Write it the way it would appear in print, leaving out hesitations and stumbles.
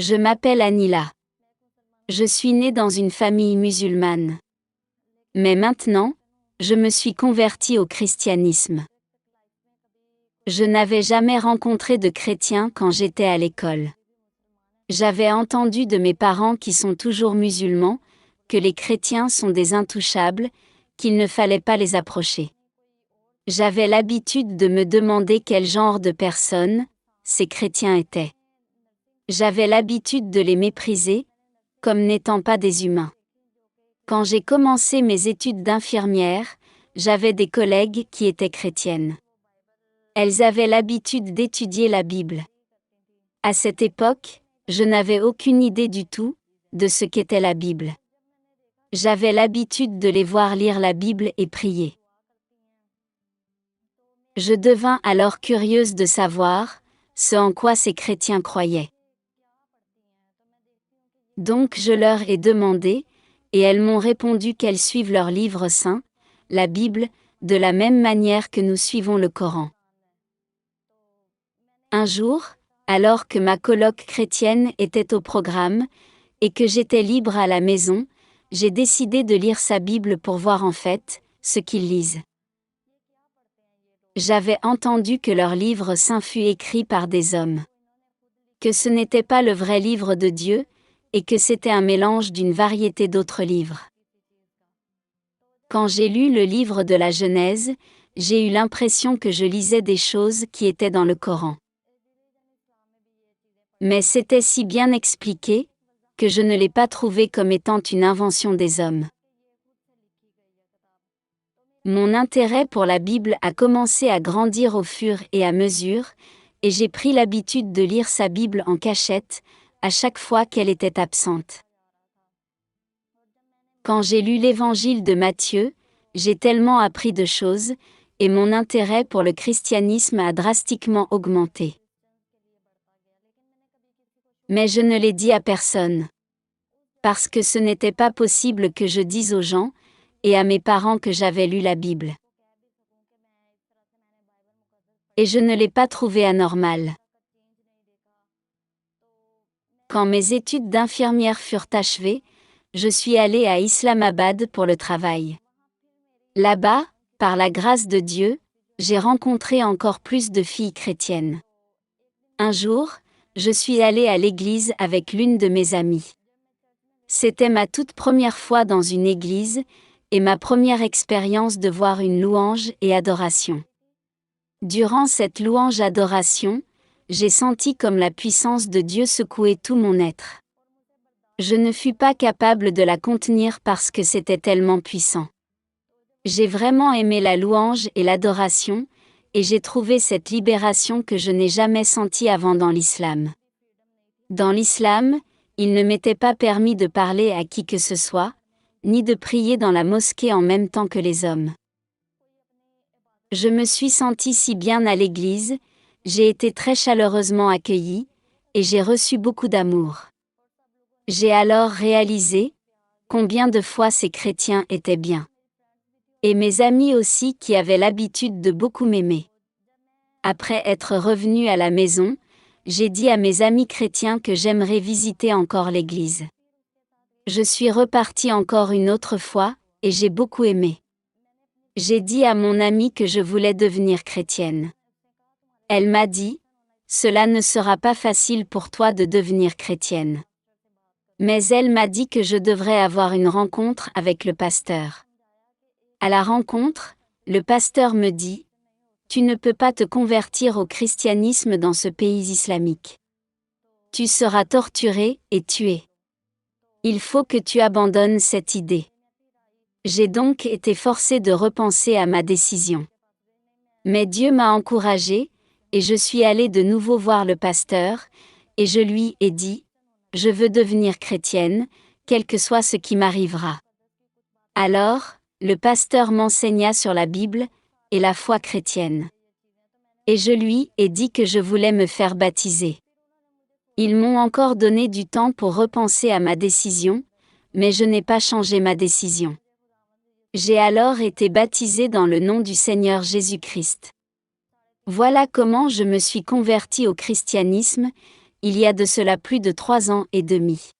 Je m'appelle Anila. Je suis née dans une famille musulmane. Mais maintenant, je me suis convertie au christianisme. Je n'avais jamais rencontré de chrétiens quand j'étais à l'école. J'avais entendu de mes parents qui sont toujours musulmans, que les chrétiens sont des intouchables, qu'il ne fallait pas les approcher. J'avais l'habitude de me demander quel genre de personnes ces chrétiens étaient. J'avais l'habitude de les mépriser, comme n'étant pas des humains. Quand j'ai commencé mes études d'infirmière, j'avais des collègues qui étaient chrétiennes. Elles avaient l'habitude d'étudier la Bible. À cette époque, je n'avais aucune idée du tout de ce qu'était la Bible. J'avais l'habitude de les voir lire la Bible et prier. Je devins alors curieuse de savoir ce en quoi ces chrétiens croyaient. Donc je leur ai demandé, et elles m'ont répondu qu'elles suivent leur livre saint, la Bible, de la même manière que nous suivons le Coran. Un jour, alors que ma coloc chrétienne était au programme, et que j'étais libre à la maison, j'ai décidé de lire sa Bible pour voir en fait ce qu'ils lisent. J'avais entendu que leur livre saint fut écrit par des hommes. Que ce n'était pas le vrai livre de Dieu, et que c'était un mélange d'une variété d'autres livres. Quand j'ai lu le livre de la Genèse, j'ai eu l'impression que je lisais des choses qui étaient dans le Coran. Mais c'était si bien expliqué, que je ne l'ai pas trouvé comme étant une invention des hommes. Mon intérêt pour la Bible a commencé à grandir au fur et à mesure, et j'ai pris l'habitude de lire sa Bible en cachette, à chaque fois qu'elle était absente. Quand j'ai lu l'Évangile de Matthieu, j'ai tellement appris de choses, et mon intérêt pour le christianisme a drastiquement augmenté. Mais je ne l'ai dit à personne. Parce que ce n'était pas possible que je dise aux gens, et à mes parents que j'avais lu la Bible. Et je ne l'ai pas trouvé anormal. Quand mes études d'infirmière furent achevées, je suis allée à Islamabad pour le travail. Là-bas, par la grâce de Dieu, j'ai rencontré encore plus de filles chrétiennes. Un jour, je suis allée à l'église avec l'une de mes amies. C'était ma toute première fois dans une église, et ma première expérience de voir une louange et adoration. Durant cette louange-adoration, j'ai senti comme la puissance de Dieu secouer tout mon être. Je ne fus pas capable de la contenir parce que c'était tellement puissant. J'ai vraiment aimé la louange et l'adoration, et j'ai trouvé cette libération que je n'ai jamais sentie avant dans l'islam. Dans l'islam, il ne m'était pas permis de parler à qui que ce soit, ni de prier dans la mosquée en même temps que les hommes. Je me suis sentie si bien à l'église, j'ai été très chaleureusement accueillie, et j'ai reçu beaucoup d'amour. J'ai alors réalisé combien de fois ces chrétiens étaient bien. Et mes amis aussi qui avaient l'habitude de beaucoup m'aimer. Après être revenue à la maison, j'ai dit à mes amis chrétiens que j'aimerais visiter encore l'église. Je suis repartie encore une autre fois, et j'ai beaucoup aimé. J'ai dit à mon amie que je voulais devenir chrétienne. Elle m'a dit, « Cela ne sera pas facile pour toi de devenir chrétienne. » Mais elle m'a dit que je devrais avoir une rencontre avec le pasteur. À la rencontre, le pasteur me dit, « Tu ne peux pas te convertir au christianisme dans ce pays islamique. Tu seras torturé et tué. Il faut que tu abandonnes cette idée. » J'ai donc été forcée de repenser à ma décision. Mais Dieu m'a encouragée, et je suis allée de nouveau voir le pasteur, et je lui ai dit, « Je veux devenir chrétienne, quel que soit ce qui m'arrivera. » Alors, le pasteur m'enseigna sur la Bible et la foi chrétienne. Et je lui ai dit que je voulais me faire baptiser. Ils m'ont encore donné du temps pour repenser à ma décision, mais je n'ai pas changé ma décision. J'ai alors été baptisée dans le nom du Seigneur Jésus-Christ. Voilà comment je me suis convertie au christianisme, il y a de cela plus de 3 ans et demi.